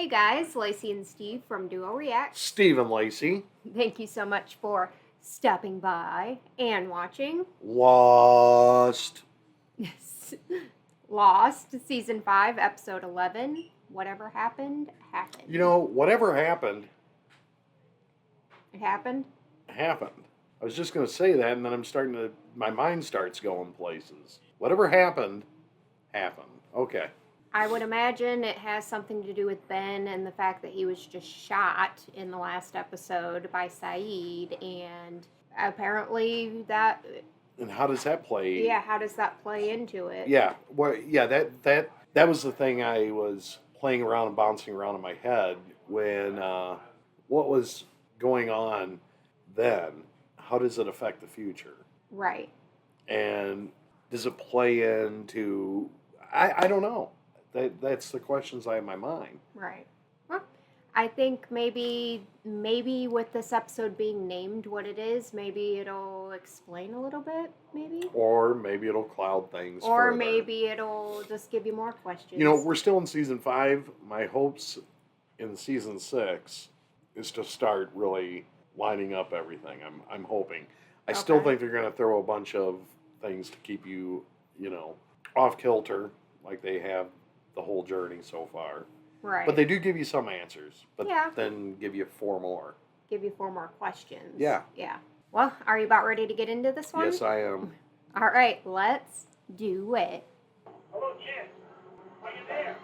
Hey guys, Lacey and Steve from Duo React. Steve and Lacey. Thank you so much for stopping by and watching Lost. Lost, Season 5, Episode 11. Whatever happened, happened. You know, whatever happened, It happened? happened. I was just going to say that, and then my mind starts going places. Whatever happened, happened. Okay. I would imagine it has something to do with Ben and the fact that he was just shot in the last episode by Saeed, and apparently that... And how does that play? Yeah, how does that play into it? Yeah. Well, yeah, that was the thing I was playing around and bouncing around in my head when what was going on then, how does it affect the future? Right. And does it play into... I don't know. That's the questions I have in my mind. Right. Well, I think maybe with this episode being named what it is, maybe it'll explain a little bit, maybe? Or maybe it'll cloud things Or further. maybe it'll just give you more questions. You know, we're still in Season 5. My hopes in Season 6 is to start really lining up everything. I'm hoping. I still think they're going to throw a bunch of things to keep you, off kilter, like they have the whole journey so far. Right. But they do give you some answers, but Yeah. then give you 4 more. Give you 4 more questions. Yeah. Yeah. Well, are you about ready to get into this one? Yes, I am. All right, let's do it. Hello, Jim. Are you there?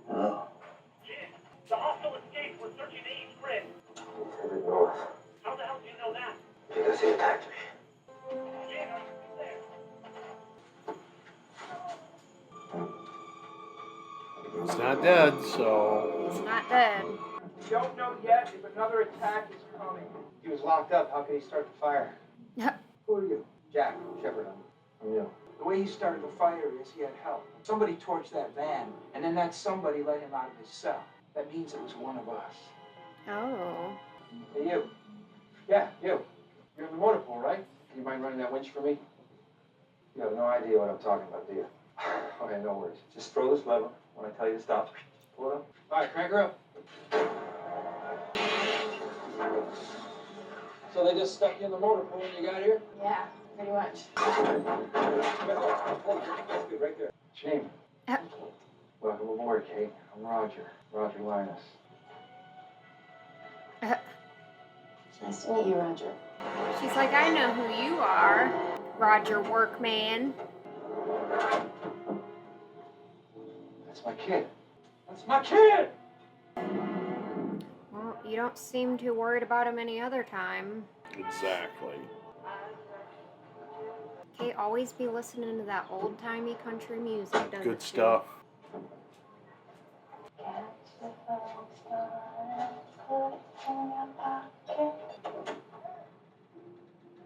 Hello. Jim, the hostile escaped. We're searching the East Grid. He's headed north How the hell do you know that? because he attacked me. Jim, are you still there? It's not dead, so... It's not dead. We don't know yet if another attack is coming. He was locked up. How could he start the fire? Who are you? Jack, Shepard. I'm you. The way he started the fire is he had help. Somebody torched that van, and then that somebody let him out of his cell. That means it was one of us. Oh. Hey, you. Yeah, you. You're in the motor pool, right? You mind running that winch for me? You have no idea what I'm talking about, do you? Okay, no worries. Just throw this lever. When I tell you to stop, pull it up. All right, crank her up. So they just stuck you in the motor pool when you got here? Yeah, pretty much. That's good, right there. What's your name? Welcome aboard, Kate. I'm Roger. Roger Linus. Nice to meet you, Roger. She's like, I know who you are, Roger Workman. That's my kid. That's my kid! Well, you don't seem too worried about him any other time. Exactly. Kate always be listening to that old-timey country music, doesn't Good she? stuff.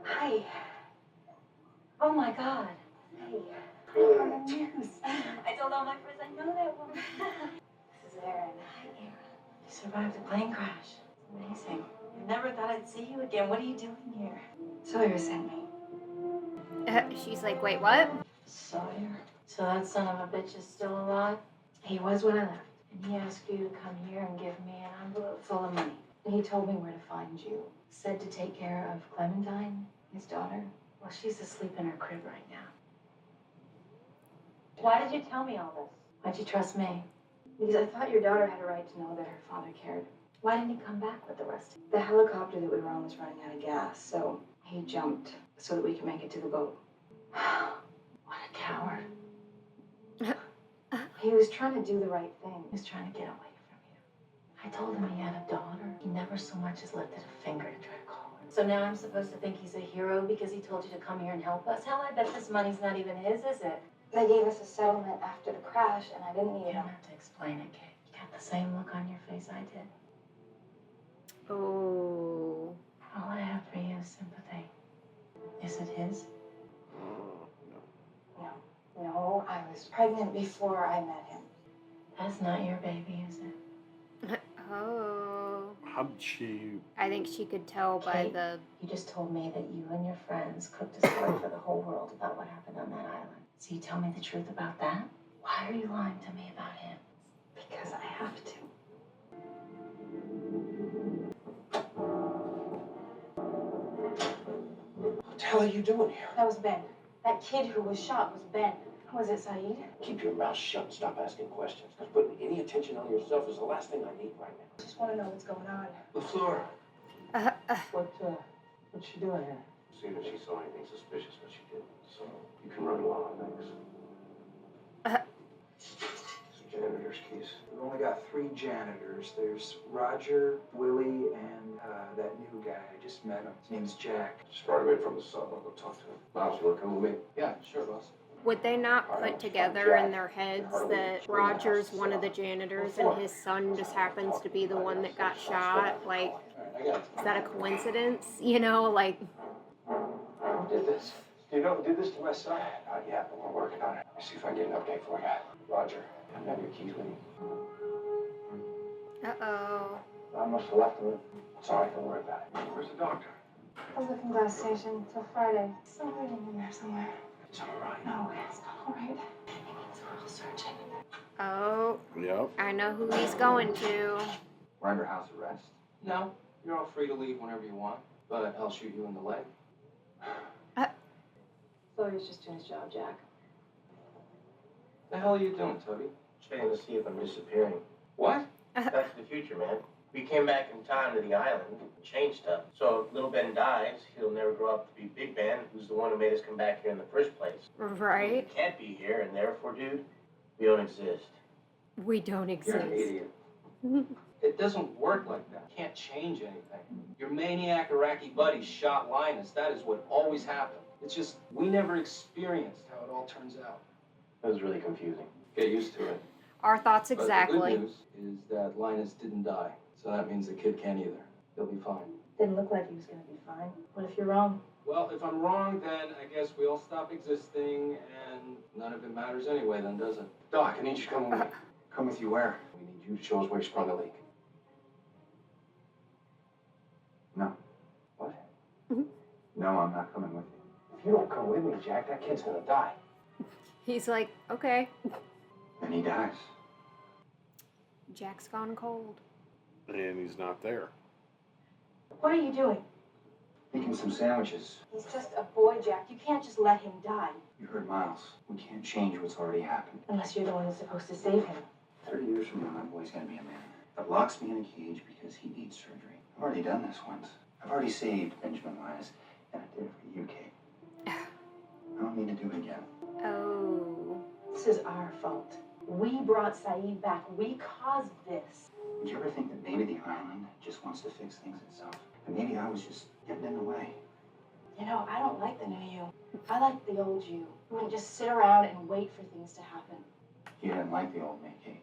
Hi. Oh my God. Hey. News. I told all my friends I know that woman. This is Erin. Hi, Erin. You survived a plane crash. It's amazing. I never thought I'd see you again. What are you doing here? Sawyer sent me. She's like, wait, what? Sawyer? So that son of a bitch is still alive? He was when I left. And he asked you to come here and give me an envelope full of money. And he told me where to find you. Said to take care of Clementine, his daughter. Well, she's asleep in her crib right now. Why did you tell me all this? Why'd you trust me? Because I thought your daughter had a right to know that her father cared. Why didn't he come back with the rest? The helicopter that we were on was running out of gas, so he jumped so that we could make it to the boat. What a coward. He was trying to do the right thing. He was trying to get away from you. I told him he had a daughter. He never so much as lifted a finger to try to call her. So now I'm supposed to think he's a hero because he told you to come here and help us? Hell, I bet this money's not even his, is it? They gave us a settlement after the crash, and I didn't need it. You don't have to explain it, Kate. You got the same look on your face I did. Oh. All I have for you is sympathy. Is it his? No, I was pregnant before I met him. That's not your baby, is it? Oh. How did she... I think she could tell by Kate, the... You just told me that you and your friends cooked a story for the whole world about what happened on that island. So you tell me the truth about that? Why are you lying to me about him? Because I have to. What the hell are you doing here? That was Ben. That kid who was shot was Ben. Was it Saeed? Keep your mouth shut and stop asking questions. Because putting any attention on yourself is the last thing I need right now. I just want to know what's going on. LaFleur. What's she doing here? See if she saw anything suspicious, but she didn't. So you can run along on things. Some janitor's keys. We've only got 3 janitors. There's Roger, Willie, and that new guy. I just met him. His name's Jack. Just brought him in from the sub. I'll go talk to him. Miles, you want to come with me? Yeah, sure, boss. Would they not put together in their heads that Roger's one of the janitors and his son just happens to be the one that got shot? Like, is that a coincidence? You know, like... Who did this? Do you know who did this to my son? Not yet, but we're working on it. Let me see if I can get an update for you. Roger, you have your keys with you. Uh-oh. I must have left them. It's all right, don't worry about it. Where's the doctor? I was looking glass station till Friday. Still waiting in there somewhere. It's all right. No, it's not all right. It means we're all searching. Oh, Yep. I know who he's going to. We're under house arrest. No, you're all free to leave whenever you want, but I'll shoot you in the leg. Sawyer's just doing his job, Jack. The hell are you doing, Toby? Checking to see if I'm disappearing. What? Back to the future, man. We came back in time to the island and changed stuff. So if little Ben dies, he'll never grow up to be Big Ben, who's the one who made us come back here in the first place. Right? We can't be here, and therefore, dude, we don't exist. We don't You're exist. an idiot. It doesn't work like that. You can't change anything. Your maniac Iraqi buddy shot Linus. That is what always happened. It's just, we never experienced how it all turns out. That was really confusing. Get used to it. Our thoughts But the exactly. good news is that Linus didn't die. So that means the kid can't either. He'll be fine. Didn't look like he was going to be fine. What if you're wrong? Well, if I'm wrong, then I guess we all stop existing, and none of it matters anyway, then, does it? Doc, I need you to come with me. Come with you where? We need you to show us where you sprung the leak. No. What? No, I'm not coming with you. If you don't come with me, Jack, that kid's gonna die. He's like, okay. And he dies. Jack's gone cold. And he's not there. What are you doing? Making some sandwiches. He's just a boy, Jack. You can't just let him die. You heard Miles. We can't change what's already happened. Unless you're the one who's supposed to save him. 30 years from now, my boy's gonna be a man. That locks me in a cage because he needs surgery. I've already done this once. I've already saved Benjamin Linus, and I did it for you, Kate. I don't need to do it again. Oh. This is our fault. We brought Saeed back. We caused this. Did you ever think that maybe the island just wants to fix things itself? And maybe I was just getting in the way. You know, I don't like the new you. I like the old you. Who wouldn't just sit around and wait for things to happen. You didn't like the old me, Kate.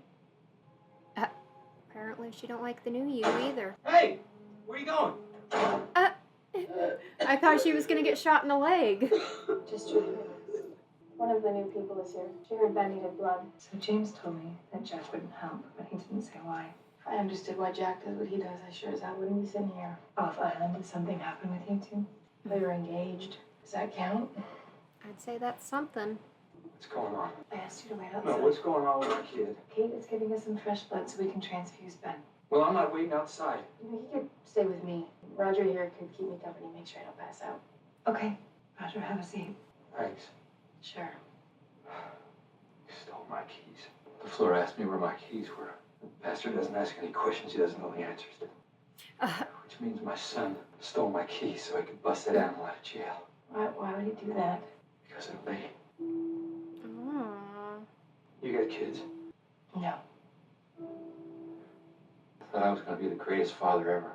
Apparently she don't like the new you either. Hey! Where you going? I thought she was gonna get shot in the leg. Just try to relax. One of the new people is here. She heard Ben needed blood. So James told me that Jack wouldn't help, but he didn't say why. If I understood why Jack does what he does, I sure as hell wouldn't be sitting here. Off island, did something happen with you two? We were engaged. Does that count? I'd say that's something. What's going on? I asked you to wait outside. No, what's going on with our kid? Kate is giving us some fresh blood so we can transfuse Ben. Well, I'm not waiting outside. You know, he could stay with me. Roger here could keep me company, make sure I don't pass out. Okay. Roger, have a seat. Thanks. Sure. You stole my keys. LaFleur asked me where my keys were. The bastard doesn't ask any questions he doesn't know the answers to. Which means my son stole my keys so he could bust that animal out of jail. Why would he do that? Because of me. Aww. You got kids? No. I thought I was going to be the greatest father ever.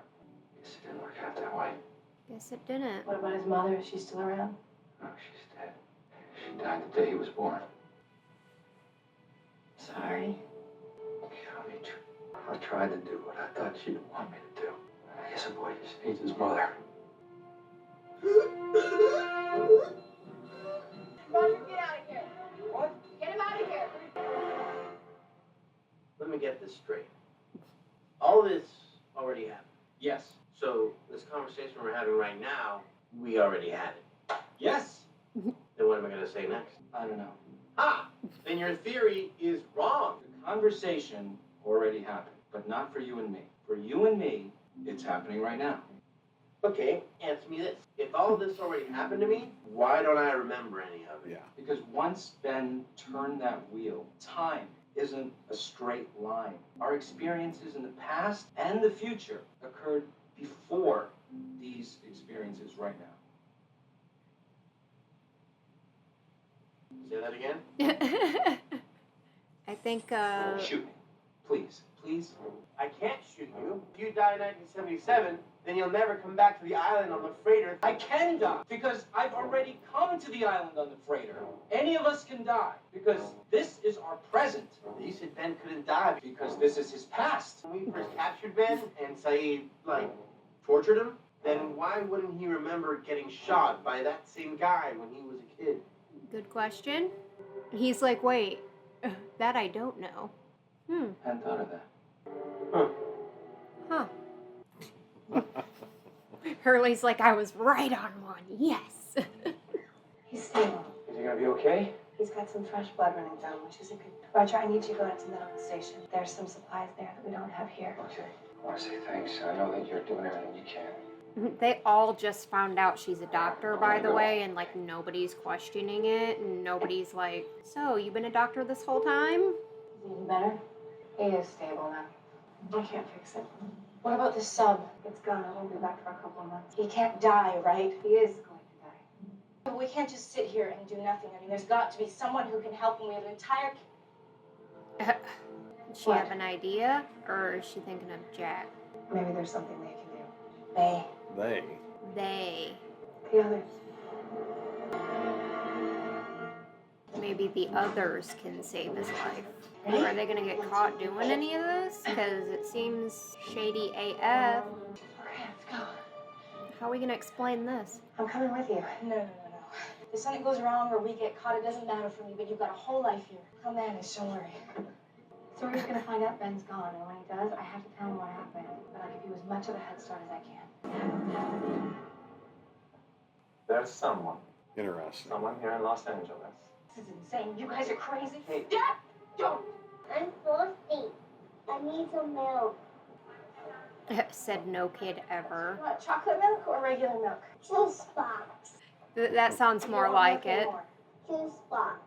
Guess it didn't work out that way. Guess it didn't. What about his mother? Is she still around? No, she's dead. She died the day he was born. Sorry. Yeah, me too. I tried to do what I thought she didn't want me to do. I guess a boy just needs his mother. Roger, get out of here. What? Get him out of here. Let me get this straight. All this already happened. Yes. So this conversation we're having right now, we already had it. Yes? Then what am I going to say next? I don't know. Ah! Then your theory is wrong. The conversation already happened, but not for you and me. For you and me, it's happening right now. Okay, answer me this. If all of this already happened to me, why don't I remember any of it? Yeah. Because once Ben turned that wheel, time isn't a straight line. Our experiences in the past and the future occurred before these experiences right now. Say that again? I think, Shoot me. Please. Please. I can't shoot you. If you die in 1977, then you'll never come back to the island on the freighter. I can die because I've already come to the island on the freighter. Any of us can die because this is our present. You said Ben couldn't die. Because this is his past. When we first captured Ben and Saeed, tortured him, then why wouldn't he remember getting shot by that same guy when he was a kid? good question. He's like, wait, that I don't know. Hadn't thought of that. Huh. Hurley's like, I was right on one. Yes. He's stable. Is he gonna be okay? He's got some fresh blood running down, which is a good... Roger, I need you to go out to the medical station. There's some supplies there that we don't have here. Okay. I want to say thanks. I know that you're doing everything you can. They all just found out she's a doctor, by the way, and nobody's questioning it, and nobody's like, so you've been a doctor this whole time? Is he any better? He is stable now. I can't fix it. What about the sub? It's gone. I won't be back for a couple of months. He can't die, right? He is going to die. But we can't just sit here and do nothing. I mean, there's got to be someone who can help him. We have an entire... Does she have an idea, or is she thinking of Jack? Maybe there's something they can do. They. They. The others. Maybe the others can save his life. Are they gonna get caught doing any of this? Because it seems shady AF. Okay, let's go. How are we gonna explain this? I'm coming with you. No. If something goes wrong or we get caught, it doesn't matter for me, but you've got a whole life here. I'll manage, don't worry. So we're just gonna find out Ben's gone, and when he does, I have to tell him what happened. But I'll give you as much of a head start as I can. There's someone Interesting. here in Los Angeles. This is insane. You guys are crazy. Hey. Dad! Don't! I'm thirsty. I need some milk. Said no kid ever. What, chocolate milk or regular milk? Juice box. That sounds You more don't like milk it. anymore. Juice box.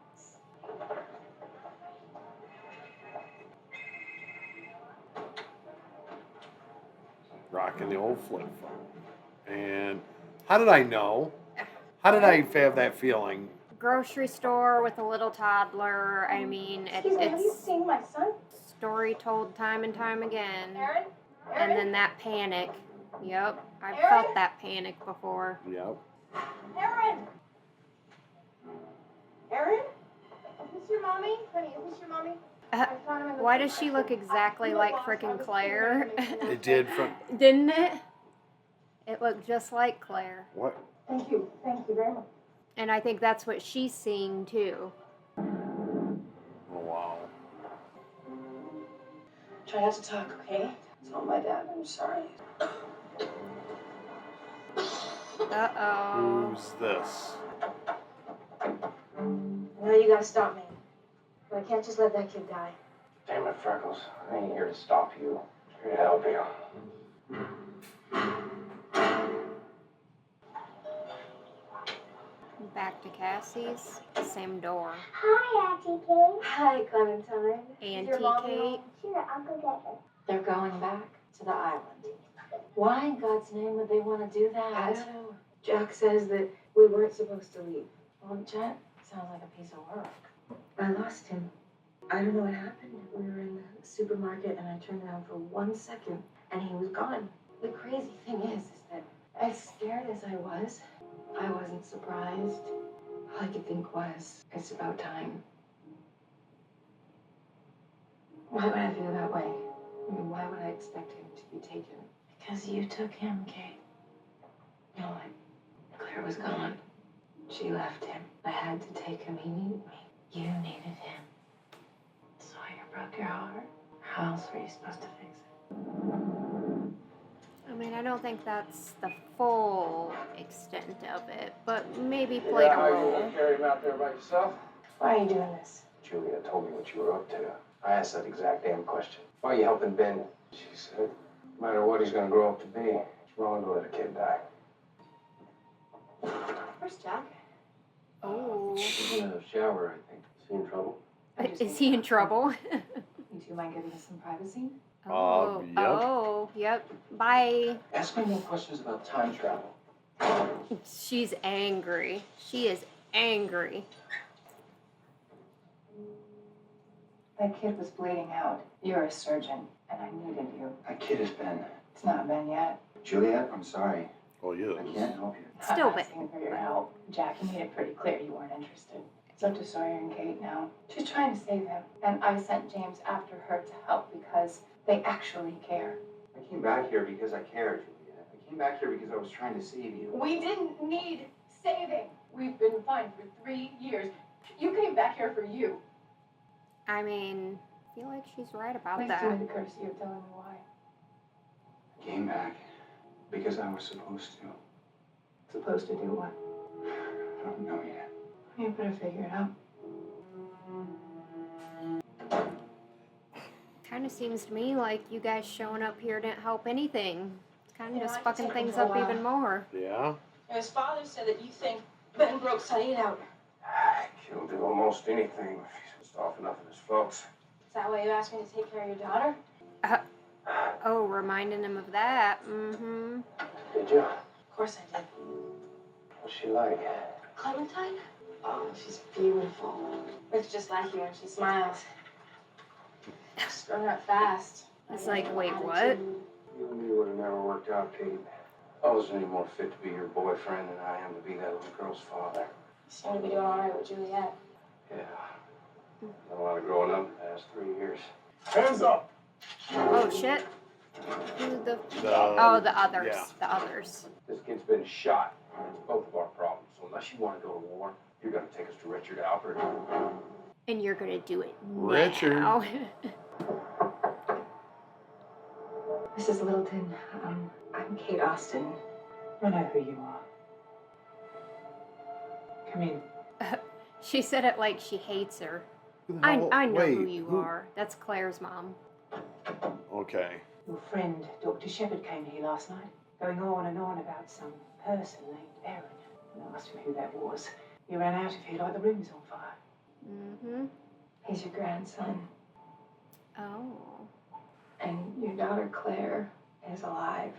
Rocking the old flip phone. And how did I know? How did I have that feeling? Grocery store with a little toddler. I mean, Excuse me, have you it's seen my son? story told time and time again. Aaron? And then that panic. Yep, I've Aaron? felt that panic before. Yep. Aaron! Aaron? Is this your mommy? Honey, is this your mommy? I found him in the Why does she look exactly like frickin' Claire? It did from Didn't it? It looked just like Claire. what? Thank you very much. And I think that's what she's seeing too. Oh wow. Try not to talk, okay? Tell my dad I'm sorry. Uh-oh. Who's this? I know you gotta stop me. But I can't just let that kid die. Damn it, Freckles. I ain't here to stop you. I'm here to help you. Back to Cassie's. Same door. Hi, Auntie Kate. Hi, Clementine. Auntie Your mom Kate. home? Sure, I'll go get her. They're going back to the island. Why in God's name would they want to do that? I don't know. Jack says that we weren't supposed to leave. Well, Jack sounds like a piece of work. I lost him. I don't know what happened. We were in the supermarket and I turned around for 1 second and he was gone. The crazy thing is that as scared as I wasn't surprised. All I could think was, it's about time. Why would I feel that way? I mean, why would I expect him to be taken? Because you took him, Kate. You know what? Claire was gone. She left him. I had to take him. He needed me. You needed him. So you broke your heart? How else were you supposed to fix it? I mean, I don't think that's the full extent of it, but maybe played a role. Carry him out there by yourself? Why are you doing this? Julia told me what you were up to. I asked that exact damn question. Why are you helping Ben? She said, no matter what he's gonna grow up to be, It's wrong to let a kid die. Where's Jack? Oh. He's in the shower, I think. Is he in trouble? Is he in trouble? You two mind giving us some privacy? Oh, Yep. oh, yep. Bye. Ask me more questions about time travel. She's angry. She is angry. That kid was bleeding out. You're a surgeon, and I needed you. That kid has been. It's not been yet. Juliet, I'm sorry. Oh, yeah. I can't help you. Still I'm bit. asking for your help. Jackie made it pretty clear you weren't interested. It's up to Sawyer and Kate now. She's trying to save him, and I sent James after her to help because they actually care. I came back here because I cared, Juliet. I came back here because I was trying to save you. We didn't need saving. We've been fine for 3 years. You came back here for you. I mean, I feel like she's right about Please that. do me the courtesy of telling me why. I came back because I was supposed to. Supposed to do what? I don't know yet. You better figure it out. Kind of seems to me like you guys showing up here didn't help anything. It's kind of Yeah, just I fucking can take things him up for a even more. Yeah. His father said that you think Ben broke Saeed out. He'll do almost anything if he's pissed off enough of his folks. Is that why you asked me to take care of your daughter? Oh, reminding him of that. Mm-hmm. Did you? Of course I did. What's she like? Clementine? Oh, she's beautiful. Looks just like you when she smiles. She's grown up fast. It's like, wait, what? You and me would have never worked out, Kate. I wasn't any more fit to be your boyfriend than I am to be that little girl's father. You seem to be doing all right with Juliet. Yeah. Done a lot of growing up the past 3 years. Hands up! Oh, shit. Who the... The- Oh, the others. yeah. The others. This kid's been shot. It's both of our problems. So unless you want to go to war, you're going to take us to Richard Alpert. And you're gonna do it Richard. now. Mrs. Littleton, I'm Kate Austin. I know who you are. Come in. She said it like she hates her. Who the I hell- know wait, who you are. That's Claire's mom. Okay. Your friend, Dr. Shepard, came here last night, going on and on about some person named Aaron. When I asked him who that was, he ran out of here like the room was on fire. Mm-hmm. He's your grandson, Oh. and your daughter Claire is alive.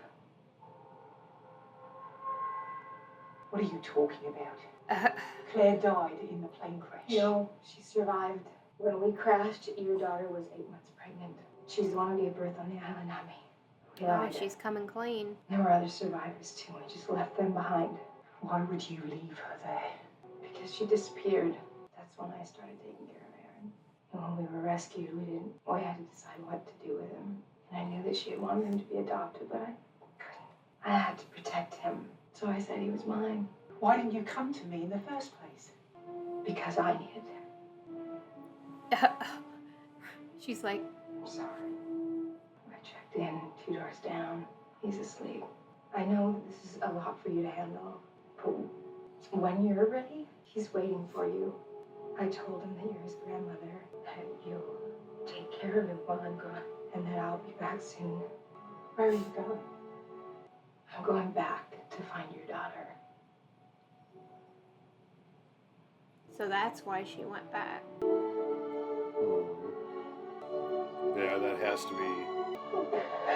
What are you talking about? Claire died in the plane crash. No, she survived. When we crashed, your daughter was 8 months pregnant. She's the one who gave birth on the island, not me. We Oh, lied. she's coming clean. There were other survivors too. We just left them behind Why would you leave her there? because she disappeared. That's when I started taking care of Aaron. And when we were rescued, we had to decide what to do with him. And I knew that she had wanted him to be adopted, but I couldn't. I had to protect him. So I said he was mine Why didn't you come to me in the first place? because I needed him. She's like, I'm sorry. I checked in 2 doors down. He's asleep. I know that this is a lot for you to handle, but when you're ready, he's waiting for you. I told him that you're his grandmother, that you'll take care of him while I'm gone, and that I'll be back soon. Where are you going? I'm going back to find your daughter. so that's why she went back. Yeah, that has to be.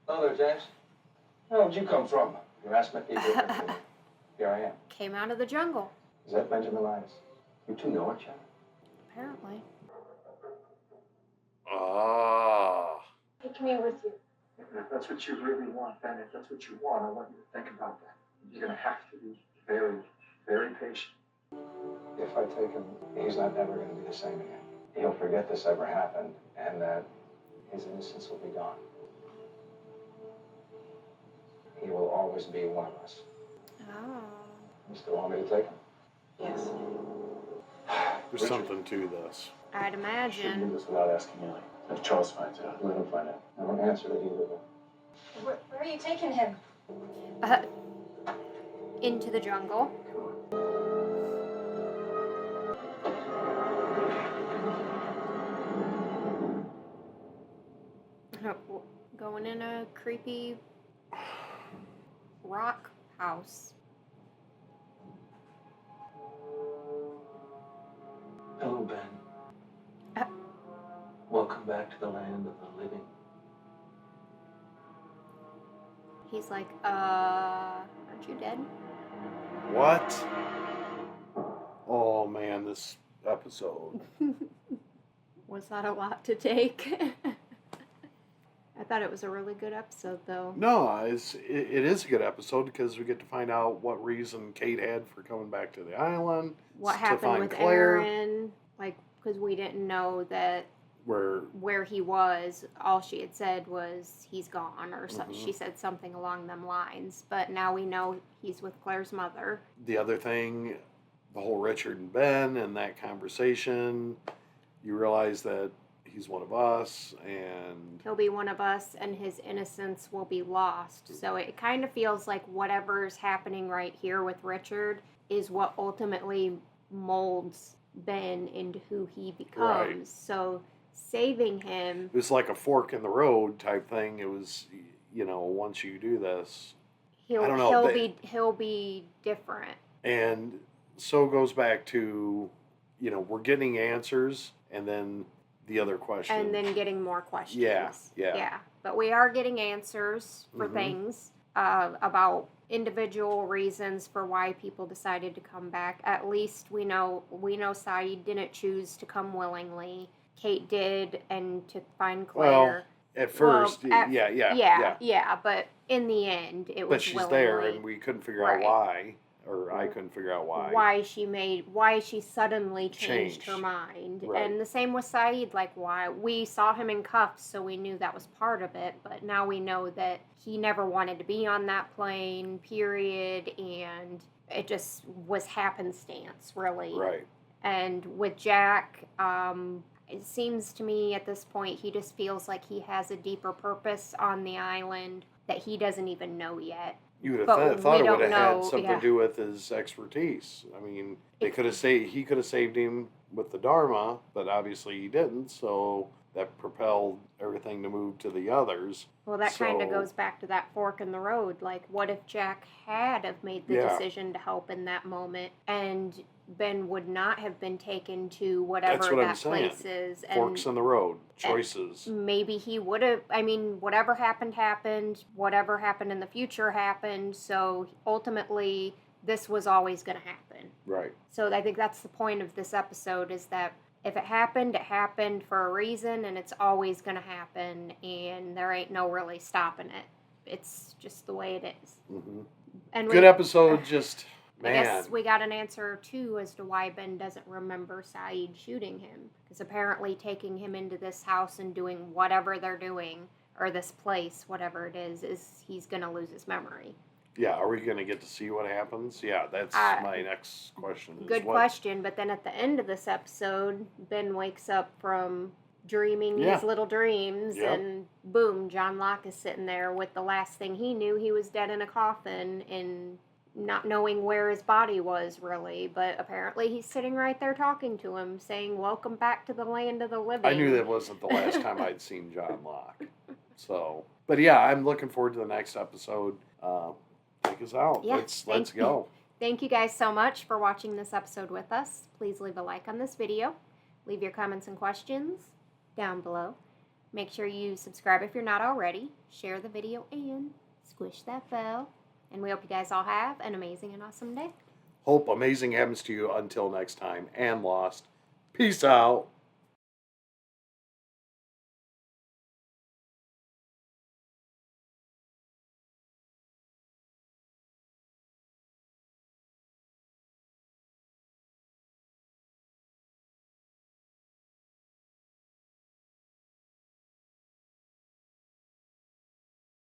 Hello there, James. Where'd you come from? Your ass met me. Here I am. Came out of the jungle, Is that Benjamin Lyons? You two know each other? apparently. Ah. Take me with you. If that's what you really want, Ben, if that's what you want, I want you to think about that. You're going to have to be very, very patient. If I take him, he's not ever going to be the same again. He'll forget this ever happened, and that his innocence will be gone. He will always be one of us. Oh. You still want me to take him? Yes. There's something to this. I'd Shouldn't do imagine. this without asking Ellie. If Charles finds out, let him find out. I won't answer to either of them. Where are you taking him? into the jungle. Going in a creepy rock house. Hello, Ben. Welcome back to the land of the living. He's like, aren't you dead? What? Oh man, this episode. Was that a lot to take? I thought it was a really good episode, though. No, it is a good episode because we get to find out what reason Kate had for coming back to the island. What to happened find with Claire, Aaron? Like, because we didn't know that where he was. All she had said was he's gone, or something. She said something along them lines. But now we know he's with Claire's mother. the other thing, the whole Richard and Ben and that conversation, you realize that he's one of us, and He'll be one of us, and his innocence will be lost. So it kind of feels like whatever's happening right here with Richard is what ultimately molds Ben into who he becomes. Right. So saving him, it was like a fork in the road type thing. It was, once you do this, I don't know, he'll be different. and so it goes back to, we're getting answers, and then the other question. And then getting more questions. Yeah. But we are getting answers for things about individual reasons for why people decided to come back. At least we know Saeed didn't choose to come willingly. Kate did, and to find Claire. Well, at first, yeah. But in the end, it was But she's willingly. there, and we couldn't figure out why, or I couldn't figure out why. Why she suddenly changed her mind. Right. And the same with Saeed, like why we saw him in cuffs, so we knew that was part of it, but now we know that he never wanted to be on that plane, period, and it just was happenstance, really. Right. And with Jack, it seems to me at this point he just feels like he has a deeper purpose on the island that he doesn't even know yet. You would But have thought we it would don't have know, had something yeah. to do with his expertise. I mean, he could have saved him with the Dharma, but obviously he didn't, so that propelled everything to move to the others. Well, that kind of So- goes back to that fork in the road. Like, what if Jack had have made the decision to help in that moment, and Ben would not have been taken to whatever That's what I'm that saying. place is? Forks in the road, choices. Maybe he would have, whatever happened, whatever happened in the future happened, so ultimately this was always going to happen. Right. So I think that's the point of this episode, is that if it happened for a reason, and it's always going to happen, and there ain't no really stopping it. It's just the way it is. Mm-hmm. And Good episode, just, I man. guess we got an answer, too, as to why Ben doesn't remember Saeed shooting him. Because apparently taking him into this house and doing whatever they're doing, or this place, whatever it is he's going to lose his memory. Yeah, are we going to get to see what happens? Yeah, that's my next question. Is Good question, but then at the end of this episode, Ben wakes up from dreaming his little dreams, and boom, John Locke is sitting there with the last thing he knew, he was dead in a coffin, and not knowing where his body was, really, but apparently he's sitting right there talking to him, saying, welcome back to the land of the living. I knew that wasn't the last time I'd seen John Locke. So, but yeah, I'm looking forward to the next episode. Take us out. Yeah, Let's go. Thank you guys so much for watching this episode with us. Please leave a like on this video. Leave your comments and questions down below. Make sure you subscribe if you're not already. Share the video and squish that bell. And we hope you guys all have an amazing and awesome day. Hope amazing happens to you until next time. And Lost. Peace out.